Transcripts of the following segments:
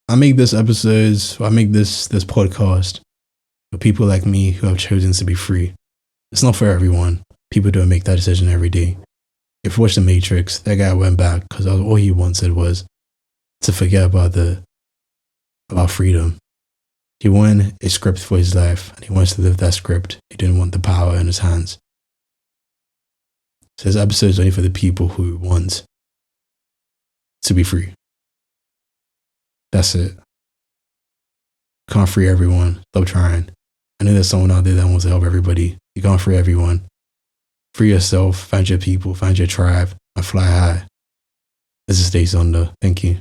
I make this episodes, I make this podcast for people like me who have chosen to be free. It's not for everyone. People don't make that decision every day. If you watch The Matrix, that guy went back because all he wanted was to forget about freedom. He wanted a script for his life, and he wants to live that script. He didn't want the power in his hands. So this episode is only for the people who want to be free. That's it. Can't free everyone. Stop trying. I know there's someone out there that wants to help everybody. You can't free everyone. Free yourself, find your people, find your tribe, and fly high. This is Stay Thunder. Thank you.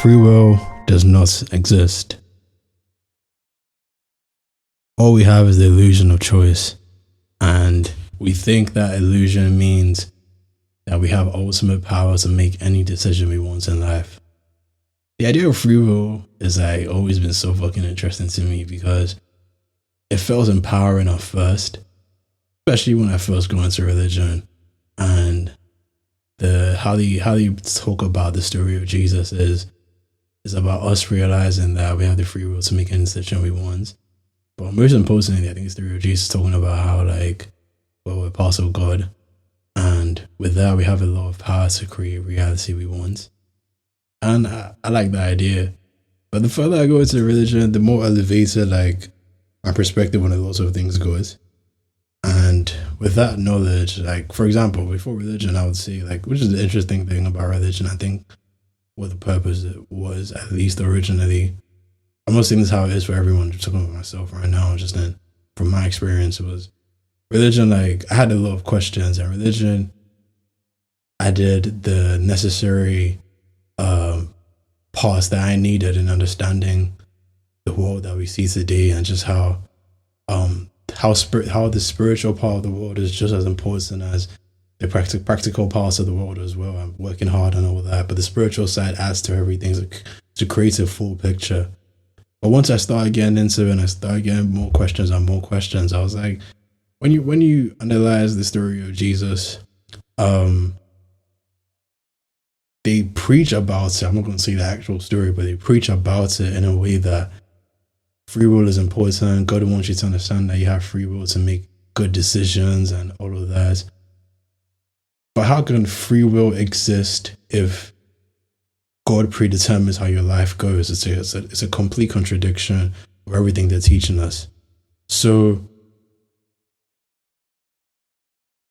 Free will does not exist. All we have is the illusion of choice. And we think that illusion means that we have ultimate power to make any decision we want in life. The idea of free will is always been so fucking interesting to me because it felt empowering at first, especially when I first got into religion. And how they talk about the story of Jesus is about us realizing that we have the free will to make any decision we want. But most importantly, I think the story of Jesus talking about how we're part of God. And with that, we have a lot of power to create reality we want. And I like that idea. But the further I go into religion, the more elevated my perspective on a lot of things goes. And with that knowledge, for example, before religion, I would say which is the interesting thing about religion, I think what the purpose was, at least originally. I'm not saying this is how it is for everyone. I'm just talking about myself right now. Just from my experience, it was religion. I had a lot of questions, and religion, I did the necessary parts that I needed in understanding the world that we see today, and just how the spiritual part of the world is just as important as the practical parts of the world as well. I'm working hard and all that, but the spiritual side adds to everything to create a full picture. But once I started getting into it and I started getting more questions, I was like, when you analyze the story of Jesus, they preach about it. I'm not going to say the actual story, but they preach about it in a way that free will is important. God wants you to understand that you have free will to make good decisions and all of that. But how can free will exist if God predetermines how your life goes? It's a complete contradiction of everything they're teaching us. So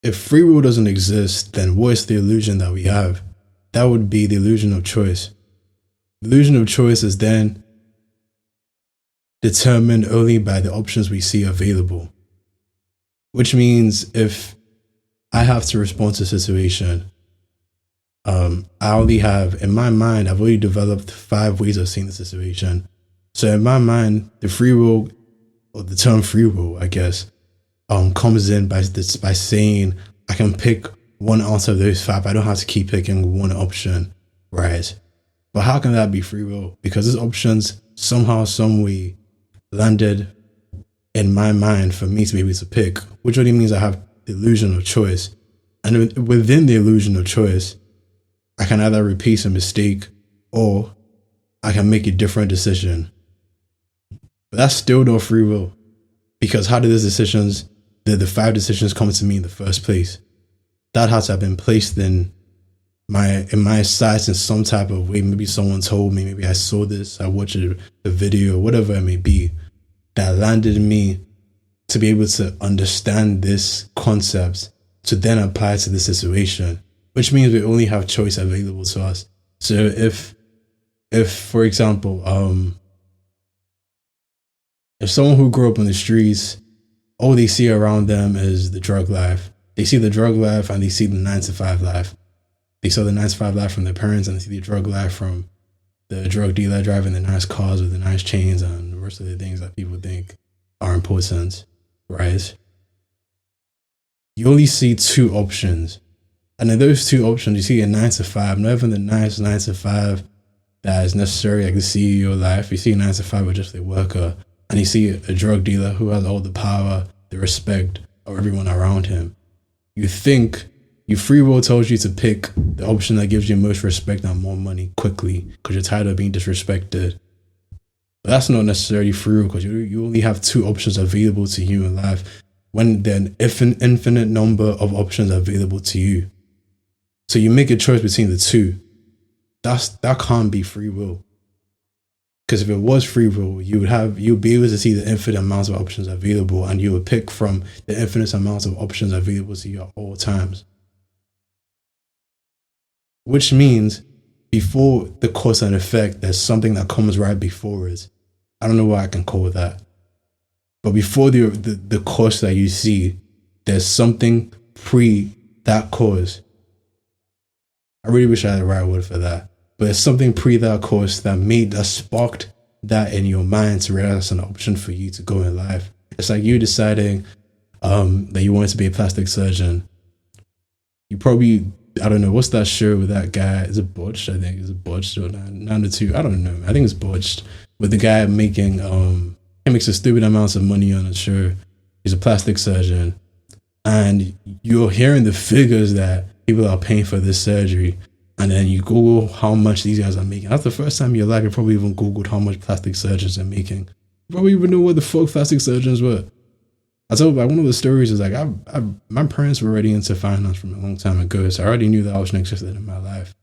if free will doesn't exist, then what is the illusion that we have? That would be the illusion of choice. The illusion of choice is then determined only by the options we see available. Which means if I have to respond to a situation, I only have, in my mind, I've already developed 5 ways of seeing the situation. So in my mind, the free will, or the term free will, I guess, comes in by saying I can pick one out of those 5. I don't have to keep picking one option, right? But how can that be free will? Because these options somehow, some way landed in my mind for me to be able to pick, which only means I have the illusion of choice. And within the illusion of choice, I can either repeat a mistake or I can make a different decision. But that's still not free will. Because how did the 5 decisions come to me in the first place? That had to have been placed in my sights in some type of way. Maybe someone told me, maybe I saw this, I watched a video, whatever it may be, that landed me to be able to understand this concept to then apply to the situation, which means we only have choice available to us. So if for example, if someone who grew up on the streets, all they see around them is the drug life. They see the drug life and they see the 9-to-5 life. They saw the 9-to-5 life from their parents and they see the drug life from the drug dealer driving the nice cars with the nice chains and the rest of the things that people think are important, right? you only see two options. And in those two options, you see a 9 to 5, not even the nice 9 to 5 that is necessary, like the CEO life. You see a 9 to 5 with just a worker, and you see a drug dealer who has all the power, the respect of everyone around him. You think your free will tells you to pick the option that gives you most respect and more money quickly because you're tired of being disrespected. But that's not necessarily free will, because you only have two options available to you in life when there are an infinite number of options available to you. So you make a choice between the two. That can't be free will. Because if it was free will, you'd be able to see the infinite amounts of options available, and you would pick from the infinite amounts of options available to you at all times. Which means before the cause and effect, there's something that comes right before it. I don't know what I can call that. But before the cause that you see, there's something pre that cause. I really wish I had the right word for that. But there's something pre that cause that sparked that in your mind to realize an option for you to go in life. It's like you deciding that you wanted to be a plastic surgeon. You probably, I don't know, what's that show with that guy? Is it Botched? I think it's Botched or 9 to 2. I don't know. I think it's Botched. With the guy making, he makes a stupid amounts of money on a show. He's a plastic surgeon. And you're hearing the figures that people are paying for this surgery. And then you Google how much these guys are making. That's the first time in your life you probably even Googled how much plastic surgeons are making. You probably even know what the fuck plastic surgeons were. I told you, like, one of the stories is like, my parents were already into finance from a long time ago, so I already knew that option existed in my life,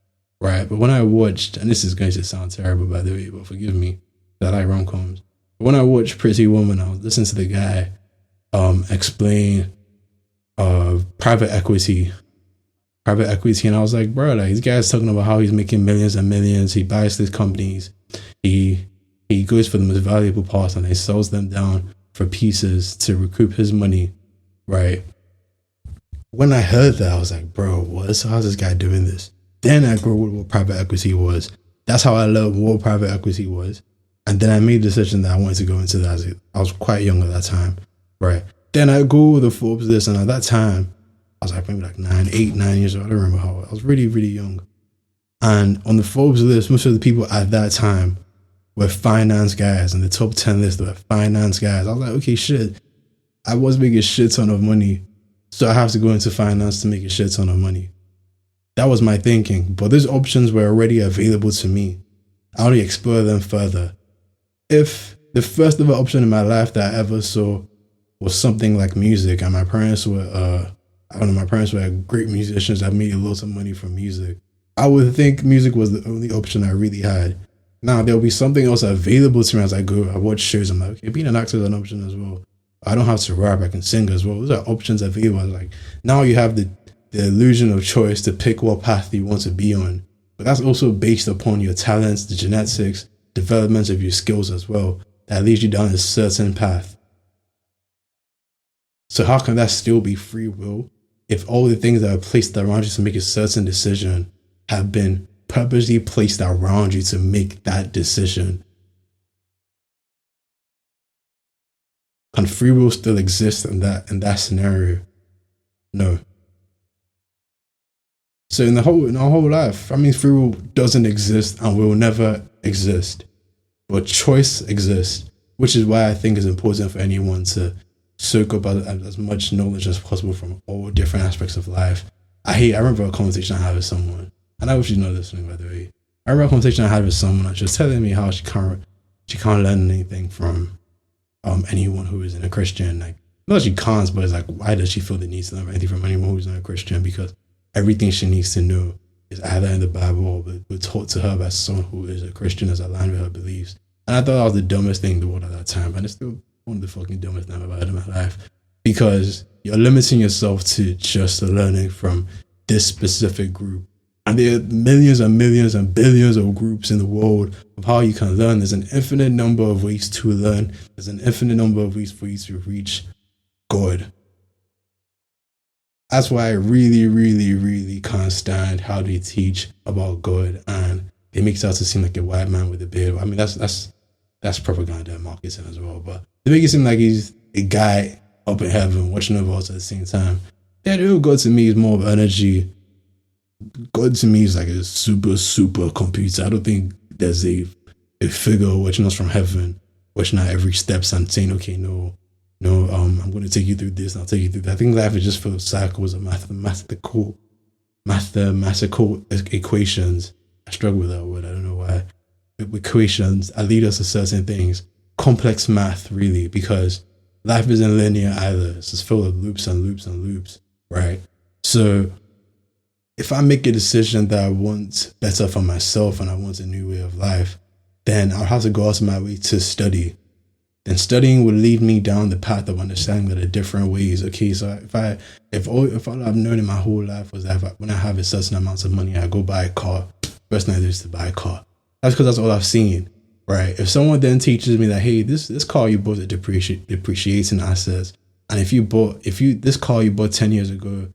right? But when I watched, and this is going to sound terrible by the way, but forgive me, that I like rom-coms. But when I watched Pretty Woman, I was listening to the guy explain private equity, and I was like, bro, like, this guy's talking about how he's making millions and millions. He buys these companies, he goes for the most valuable parts and he sells them down for pieces to recoup his money, right? When I heard that, I was like, bro, how's this guy doing this? Then I grew up with what private equity was. That's how I learned what private equity was. And then I made the decision that I wanted to go into that. I was quite young at that time, right? Then I Googled the Forbes list, and at that time, I was like maybe like 9 years old. I don't remember how old. I was really, really young. And on the Forbes list, most of the people at that time were finance guys. In the top 10 list, there were finance guys. I was like, okay, shit. I was making a shit ton of money, so I have to go into finance to make a shit ton of money. That was my thinking. But those options were already available to me. I only explore them further. If the first ever option in my life that I ever saw was something like music, and my parents were, my parents were great musicians that made lots of money from music, I would think music was the only option I really had. Now, there'll be something else available to me as I go. I watch shows. I'm like, okay, being an actor is an option as well. I don't have to rap. I can sing as well. Those are options available. Like, now you have the illusion of choice to pick what path you want to be on. But that's also based upon your talents, the genetics, development of your skills as well. That leads you down a certain path. So how can that still be free will if all the things that are placed around you to make a certain decision have been purposely placed around you to make that decision? Can free will still exist in that scenario? No. So in our whole life, I mean, free will doesn't exist and will never exist. But choice exists, which is why I think it's important for anyone to soak up as much knowledge as possible from all different aspects of life. I remember a conversation I had with someone, and I wish you know this one, by the way. I remember a conversation I had with someone, and she was telling me how she can't learn anything from anyone who isn't a Christian. Like, not that she can't, but it's like, why does she feel the need to learn anything from anyone who's not a Christian? Because everything she needs to know is either in the Bible or but taught to her by someone who is a Christian, as aligned with her beliefs. And I thought that was the dumbest thing in the world at that time, and it's still one of the fucking dumbest things I've ever heard in my life, because you're limiting yourself to just learning from this specific group. And there are millions and millions and billions of groups in the world of how you can learn. There's an infinite number of ways to learn. There's an infinite number of ways for you to reach God. That's why I really, really, really can't stand how they teach about God, and it makes it out to seem like a white man with a beard. I mean, that's propaganda and marketing as well. But they make it seem like he's a guy up in heaven watching over us at the same time. The idea of God to me is more of energy. God to me is like a super computer. I don't think there's a figure watching us from heaven, watching our every steps and saying, okay, no, I'm going to take you through this, and I'll take you through that. I think life is just full of cycles of mathematical equations. I struggle with that word. I don't know why. Equations that lead us to certain things. Complex math, really, because life isn't linear either. It's just full of loops and loops and loops, right? So if I make a decision that I want better for myself and I want a new way of life, then I'll have to go out of my way to study. Then studying will lead me down the path of understanding that there are different ways. Okay, so if all I've known in my whole life was that when I have a certain amount of money, I go buy a car. First thing I do is to buy a car. That's because that's all I've seen, right? If someone then teaches me that, hey, this car you bought is depreciating assets, and this car you bought 10 years ago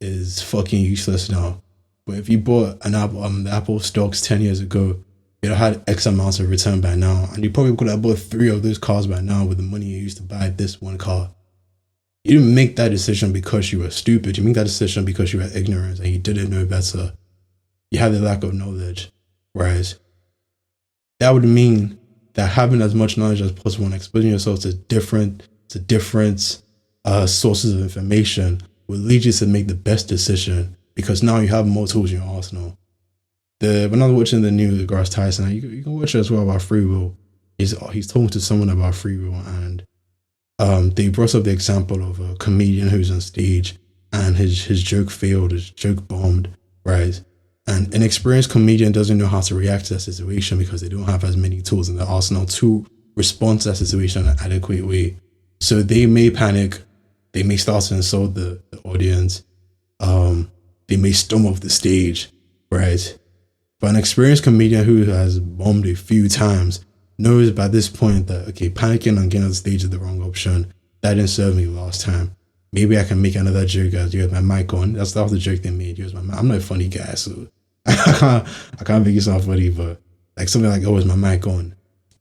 is fucking useless now. But if you bought an Apple, the Apple stocks 10 years ago, you'd have had X amounts of return by now, and you probably could have bought 3 of those cars by now with the money you used to buy this one car. You didn't make that decision because you were stupid. You made that decision because you were ignorant and you didn't know better. You had the lack of knowledge, right? That would mean that having as much knowledge as possible and exposing yourself to different sources of information will lead you to make the best decision, because now you have more tools in your arsenal. When I was watching the new deGrasse Tyson, you can watch it as well, about free will. He's talking to someone about free will, and they brought up the example of a comedian who's on stage and his joke failed, his joke bombed, right? And an experienced comedian doesn't know how to react to that situation because they don't have as many tools in their arsenal to respond to that situation in an adequate way. So they may panic, they may start to insult the audience, they may storm off the stage, right? But an experienced comedian who has bombed a few times knows by this point that, okay, panicking and getting on the stage is the wrong option. That didn't serve me last time. Maybe I can make another joke as you have my mic on. That was the joke they made. I'm not a funny guy, so I can't make it sound funny, but like something like, oh, is my mic on?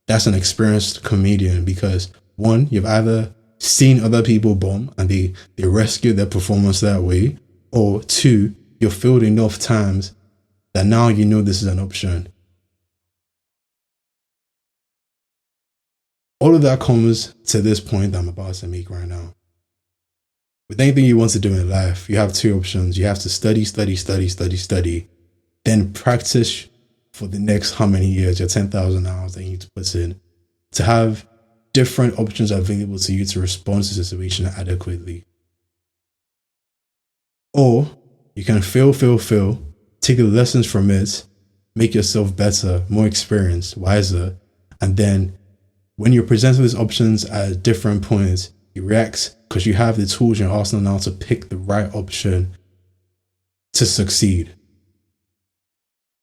That's an experienced comedian, because one, you've either seen other people bomb and they rescue their performance that way, or two, you've failed enough times that now you know this is an option. All of that comes to this point that I'm about to make right now. With anything you want to do in life, you have 2 options. You have to study, then practice for the next how many years, your 10,000 hours that you need to put in, to have different options available to you to respond to the situation adequately. Or you can fail, take the lessons from it, make yourself better, more experienced, wiser, and then when you're presented with options at different points, you react because you have the tools in your arsenal now to pick the right option to succeed.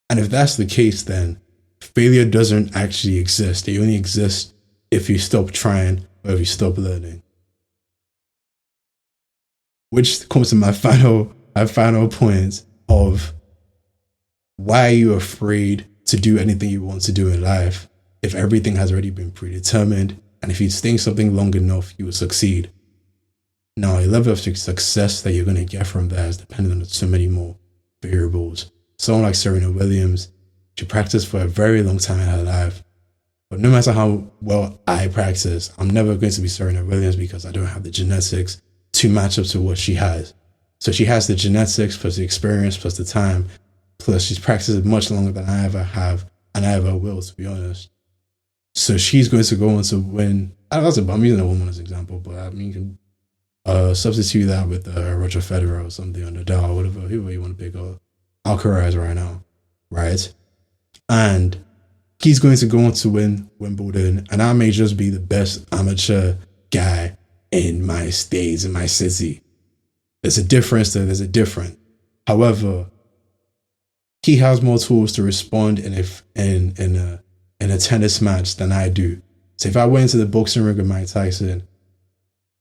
And if that's the case, then failure doesn't actually exist. It only exists if you stop trying or if you stop learning. Which comes to my final point of, why are you afraid to do anything you want to do in life if everything has already been predetermined, and if you think something long enough, you will succeed? Now, a level of success that you're going to get from that is dependent on so many more variables. Someone like Serena Williams, she practiced for a very long time in her life. But no matter how well I practice, I'm never going to be Serena Williams because I don't have the genetics to match up to what she has. So she has the genetics plus the experience plus the time, plus she's practiced much longer than I ever have and I ever will, to be honest. So she's going to go on to win. I'm using a woman as an example, but I mean, you can substitute that with Roger Federer or something, or Nadal, whoever you want to pick, or Alcaraz right now, right? And he's going to go on to win Wimbledon, and I may just be the best amateur guy in my state, in my city. There's a difference there. There's a difference. However, he has more tools to respond in a tennis match than I do. So if I went into the boxing ring with Mike Tyson,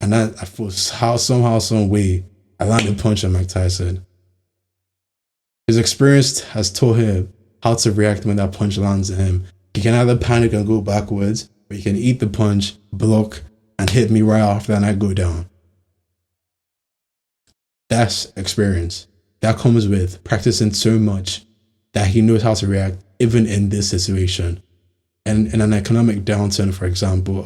and I somehow, some way, I landed a punch on Mike Tyson, his experience has taught him how to react when that punch lands in him. He can either panic and go backwards, or he can eat the punch, block, and hit me right after, and I go down. That's experience. That comes with practicing so much that he knows how to react even in this situation. And in an economic downturn, for example,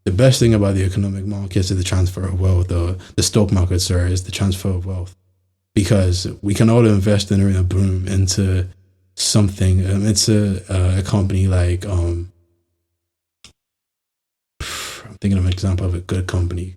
the best thing about the economic markets is the transfer of wealth, or the stock market, sorry, is the transfer of wealth. Because we can all invest in a boom into something. It's a company like, I'm thinking of an example of a good company.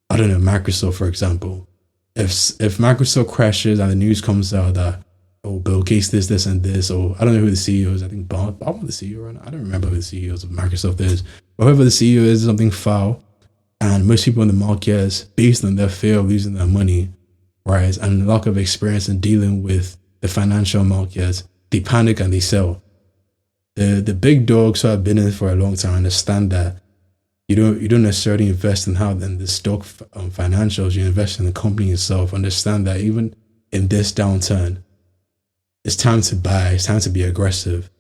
I don't know, Microsoft, for example. If Microsoft crashes and the news comes out that, oh, Bill Gates this and this, or I don't know who the CEO is. I think Bob the CEO right now. I don't remember who the CEOs of Microsoft is. But whoever the CEO is something foul, and most people in the markets, based on their fear of losing their money, right, and lack of experience in dealing with the financial markets, they panic and they sell. The big dogs who have been in it for a long time understand that you don't necessarily invest in the stock financials. You invest in the company itself. Understand that even in this downturn, it's time to buy. It's time to be aggressive.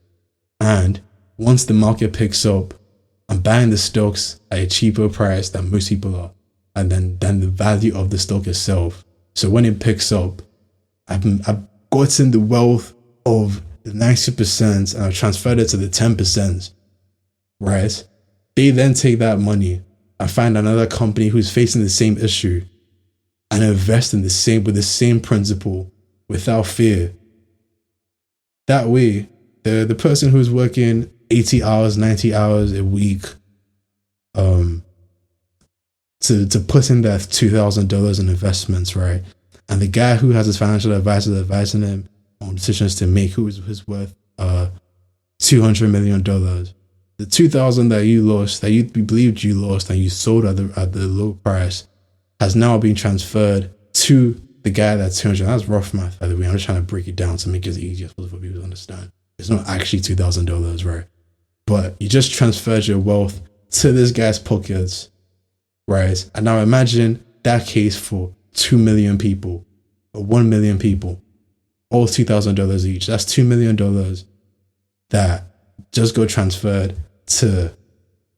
And once the market picks up, I'm buying the stocks at a cheaper price than most people are, and then the value of the stock itself. So when it picks up, I've gotten the wealth of the 90% and I've transferred it to the 10%, right? They then take that money and find another company who's facing the same issue and invest in with the same principle without fear. That way, the person who's working 80 hours, 90 hours a week, to put in that $2,000 in investments, right? And the guy who has his financial advisor advising him on decisions to make, who is worth $200 million. The 2,000 that you lost, that you believed you lost, and you sold at the low price, has now been transferred to the guy that's 200. That's rough math, by the way. I'm just trying to break it down to make it as easy as possible for people to understand. It's not actually $2,000, right? But you just transferred your wealth to this guy's pockets, right? And now imagine that case for 2 million people or 1 million people, all $2,000 each. That's $2 million that just got transferred to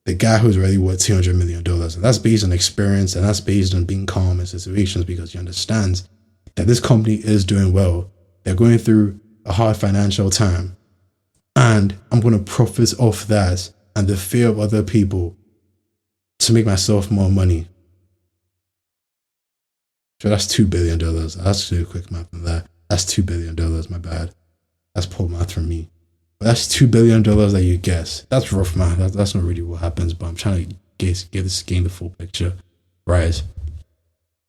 the guy who's already worth $200 million. And that's based on experience, and that's based on being calm in situations, because he understands that this company is doing well. They're going through a hard financial time, and I'm going to profit off that and the fear of other people to make myself more money. So that's $2 billion. Let's do a quick math on that. That's $2 billion. My bad. That's poor math from me. But that's $2 billion that you guess. That's rough math. That's not really what happens, but I'm trying to gain the full picture, right?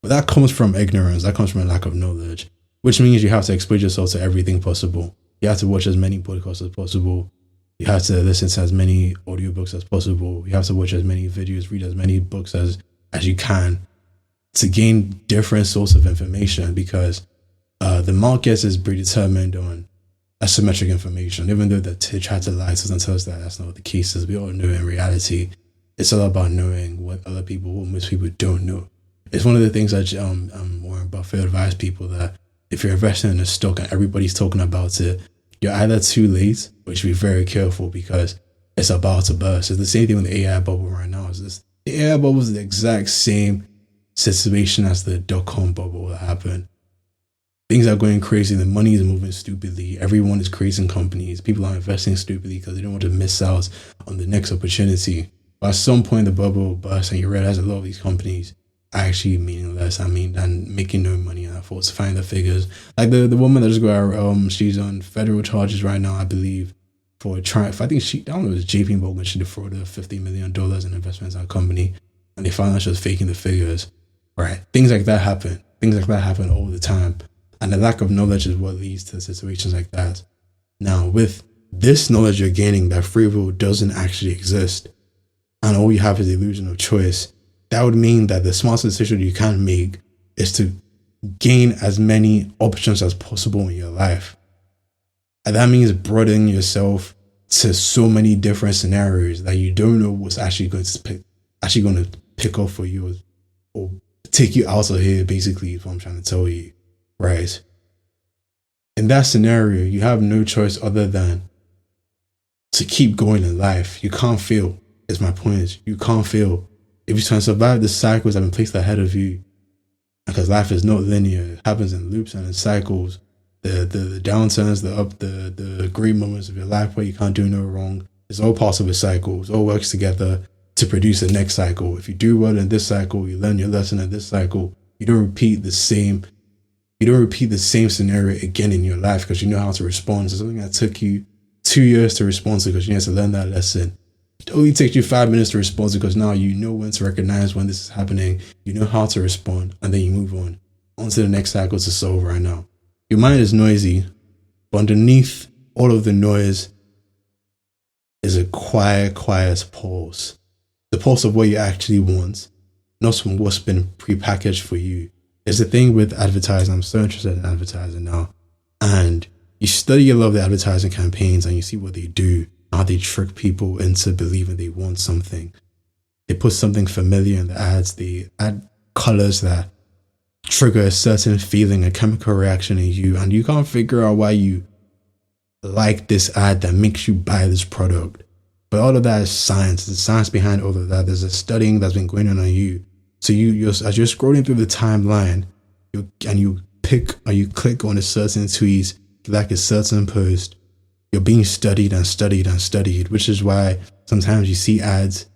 But that comes from ignorance. That comes from a lack of knowledge, which means you have to expose yourself to everything possible. You have to watch as many podcasts as possible. You have to listen to as many audiobooks as possible. You have to watch as many videos, read as many books as you can to gain different sources of information, because the market is predetermined on asymmetric information, even though they try to lie to us and tell us that that's not what the case is. We all know in reality, it's all about knowing what most people don't know. It's one of the things that Warren Buffett advised people, that if you're investing in a stock and everybody's talking about it, you're either too late, or you should be very careful, because it's about to burst. It's the same thing with the AI bubble right now. The AI bubble is the exact same situation as the dot-com bubble that happened. Things are going crazy. The money is moving stupidly. Everyone is creating companies. People are investing stupidly because they don't want to miss out on the next opportunity. But at some point, the bubble will burst, and you realize a lot of these companies are actually meaningless. And making no money, and falsifying the figures. Like the woman that just got she's on federal charges right now, I believe, for trying. I think I don't know, it was JP Morgan. She defrauded $50 million in investments in a company, and they found out she was faking the figures. Right? Things like that happen. Things like that happen all the time. And the lack of knowledge is what leads to situations like that. Now, with this knowledge you're gaining, that free will doesn't actually exist, and all you have is the illusion of choice, that would mean that the smartest decision you can make is to gain as many options as possible in your life. And that means broadening yourself to so many different scenarios that you don't know what's actually going to pick up for you, or take you out of here, basically, is what I'm trying to tell you. Right. In that scenario, you have no choice other than to keep going in life. You can't fail, is my point. You can't fail. If you try to survive the cycles that have been placed ahead of you, because life is not linear. It happens in loops and in cycles. The downturns, the great moments of your life where you can't do no wrong. It's all part of a cycle. It all works together to produce the next cycle. If you do well in this cycle, you learn your lesson in this cycle. You don't repeat the same scenario again in your life because you know how to respond to something that took you 2 years to respond to because you had to learn that lesson. It only takes you 5 minutes to respond to because now you know when to recognize when this is happening. You know how to respond, and then you move on to the next cycle to solve right now. Your mind is noisy, but underneath all of the noise is a quiet pulse. The pulse of what you actually want, not from what's been prepackaged for you. It's the thing with advertising. I'm so interested in advertising now. And you study a lot of the advertising campaigns and you see what they do, how they trick people into believing they want something. They put something familiar in the ads. They add colors that trigger a certain feeling, a chemical reaction in you. And you can't figure out why you like this ad that makes you buy this product. But all of that is science. There's science behind all of that. There's a studying that's been going on you. So as you're scrolling through the timeline, you click on a certain tweet, like a certain post, you're being studied and studied and studied, which is why sometimes you see ads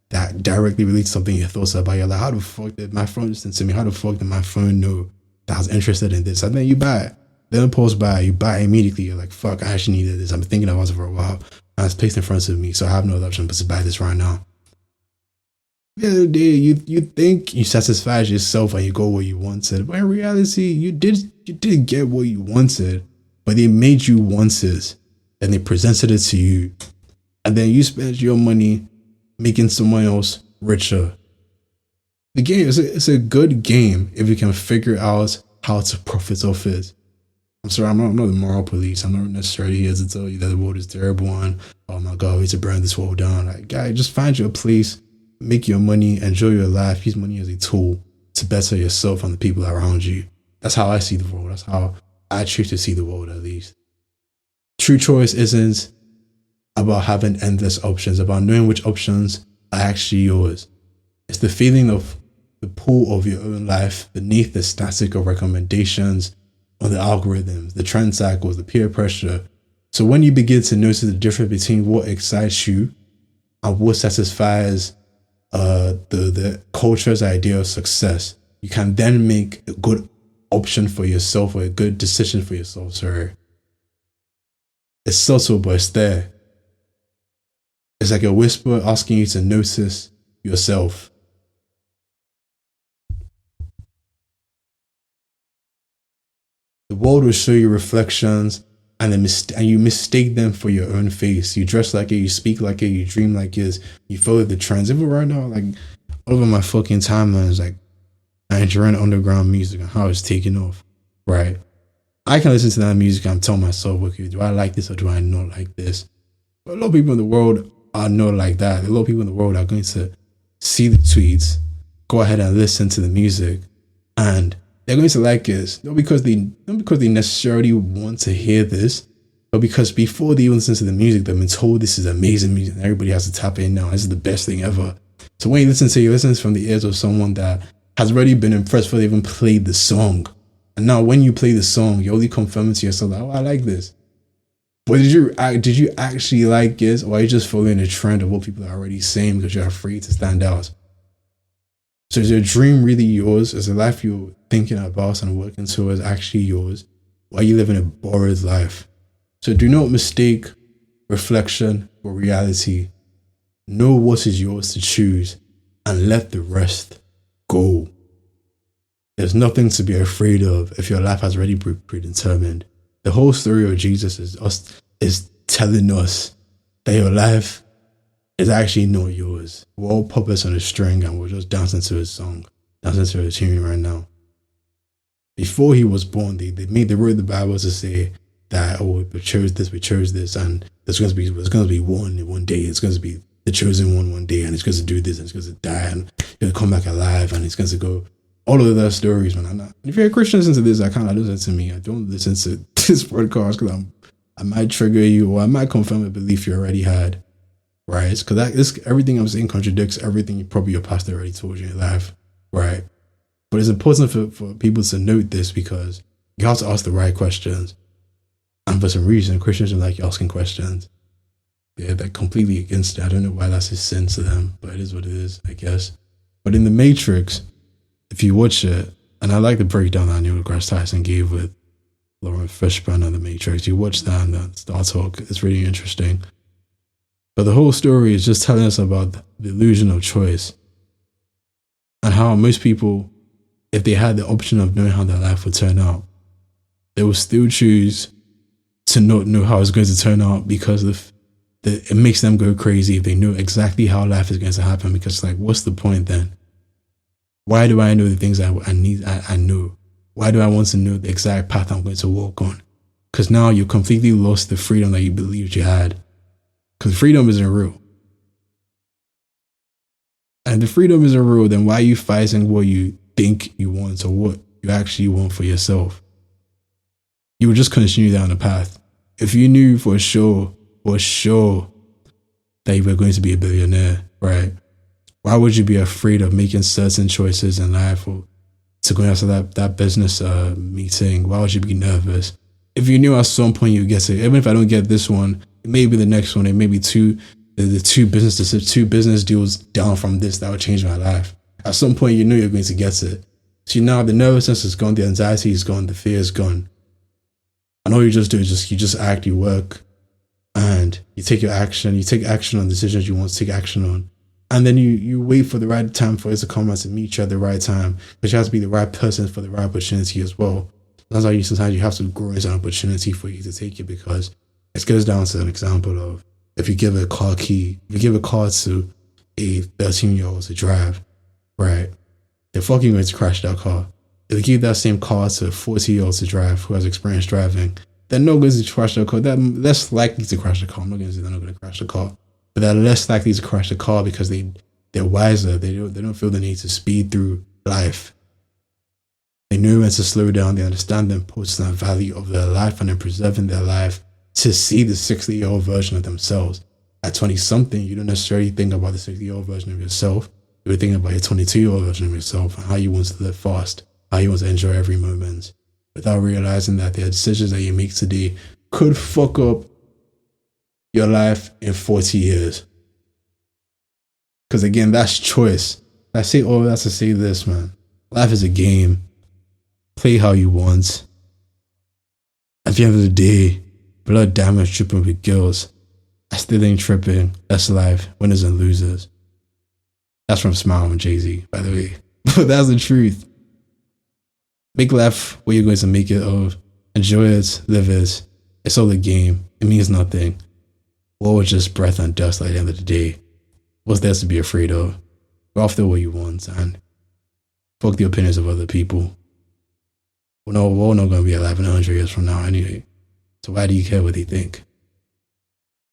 that directly relate to something you thought about. You're like, how the fuck did my phone listen to me? How the fuck did my phone know that I was interested in this? And then you buy it. They don't pause buy, you buy it immediately. You're like, fuck, I actually needed this. I've been thinking about it for a while. And it's placed in front of me, so I have no other option but to buy this right now. The other day, you think you satisfied yourself and you got what you wanted, but in reality, you didn't get what you wanted, but they made you want it, and they presented it to you, and then you spent your money making someone else richer. The game is a good game if you can figure out how to profit off it. I'm sorry, I'm not the moral police. I'm not necessarily here to tell you that the world is terrible and, oh my God, we need to burn this world down. Like, guy, just find your place, make your money, enjoy your life, use money as a tool to better yourself and the people around you. That's how I see the world. That's how I choose to see the world, at least. True choice isn't about having endless options, about knowing which options are actually yours. It's the feeling of the pull of your own life beneath the static of recommendations on the algorithms, the trend cycles, the peer pressure. So when you begin to notice the difference between what excites you and what satisfies the culture's idea of success, you can then make a good option for yourself or a good decision for yourself. Sorry. It's subtle, but it's there. It's like a whisper asking you to notice yourself. The world will show you reflections and you mistake them for your own face. You dress like it, you speak like it, you dream like it, you follow the trends. Even right now, like all over my fucking timelines, like Nigerian underground music and how it's taking off, right? I can listen to that music and tell myself, okay, do I like this or do I not like this? But a lot of people in the world are not like that. A lot of people in the world are going to see the tweets, go ahead and listen to the music, and they're going to like this, not because they necessarily want to hear this, but because before they even listen to the music, they've been told this is amazing music and everybody has to tap in now. This is the best thing ever. So when you listen from the ears of someone that has already been impressed before they even played the song. And now when you play the song, you're only confirming to yourself that, oh, I like this. But did you actually like this, or are you just following the trend of what people are already saying because you're afraid to stand out? So is your dream really yours? Is the life you're thinking about and working towards actually yours? Or are you living a borrowed life? So do not mistake reflection for reality. Know what is yours to choose and let the rest go. There's nothing to be afraid of if your life has already been predetermined. The whole story of Jesus is telling us that your life is actually not yours. We're all puppets on a string and we're just dancing to his song, dancing to his tune right now. Before he was born, they wrote the Bible to say that, oh, we chose this, and there's going to be one day. It's going to be the chosen one day, and it's going to do this, and it's going to die, and it's going to come back alive, and it's going to go. All of those stories, man. If you're a Christian, listen to this. I can't listen to me. I don't listen to this podcast because I might trigger you, or I might confirm a belief you already had. Right? Because everything I'm saying contradicts everything probably your pastor already told you in life. Right? But it's important for people to note this because you have to ask the right questions. And for some reason, Christians don't like asking questions. They're completely against it. I don't know why that's a sin to them, but it is what it is, I guess. But in The Matrix, if you watch it, and I like the breakdown that Neil deGrasse Tyson gave with Lauren Fishburne on The Matrix. You watch that and the Star Talk. It's really interesting. But the whole story is just telling us about the illusion of choice and how most people, if they had the option of knowing how their life would turn out, they would still choose to not know how it's going to turn out because it makes them go crazy if they know exactly how life is going to happen. Because like, what's the point then? Why do I know the things I know? Why do I want to know the exact path I'm going to walk on? Because now you completely lost the freedom that you believed you had. Because freedom isn't real. And if freedom isn't real, then why are you fighting what you think you want or what you actually want for yourself? You would just continue down the path. If you knew for sure that you were going to be a billionaire, right? Why would you be afraid of making certain choices in life or to go after that business meeting? Why would you be nervous? If you knew at some point you get it, even if I don't get this one, it may be the next one. It may be two business deals down from this that will change my life. At some point, you know you're going to get it. So now the nervousness is gone, the anxiety is gone, the fear is gone. And all you just do is you just act, you work, and you take your action. You take action on decisions you want to take action on. And then you wait for the right time for it to come and to meet you at the right time. But you have to be the right person for the right opportunity as well. That's why sometimes you have to grow into an opportunity for you to take it, because it goes down to an example of if you give a car to a 13-year-old to drive, right? They're fucking going to crash that car. If you give that same car to a 40-year-old to drive who has experience driving, they're not going to crash the car. They're less likely to crash the car. I'm not going to say they're not going to crash the car, but they're less likely to crash the car because they're wiser. They don't feel the need to speed through life. They know when to slow down. They understand the importance and value of their life and in preserving their life to see the 60-year-old version of themselves. At 20-something, you don't necessarily think about the 60-year-old version of yourself. You're thinking about your 22-year-old version of yourself and how you want to live fast, how you want to enjoy every moment, without realizing that the decisions that you make today could fuck up your life in 40 years. Because again, that's choice. I say all that to say this, man. Life is a game. Play how you want. At the end of the day, blood damage tripping with girls. I still ain't tripping. That's life. Winners and losers. That's from Smile and Jay-Z, by the way. But that's the truth. Make life what you're going to make it of. Enjoy it. Live it. It's all a game. It means nothing. War was just breath and dust at the end of the day. What's there to be afraid of? Go after what you want and fuck the opinions of other people. We're all not going to be alive in 100 years from now anyway. So why do you care what they think?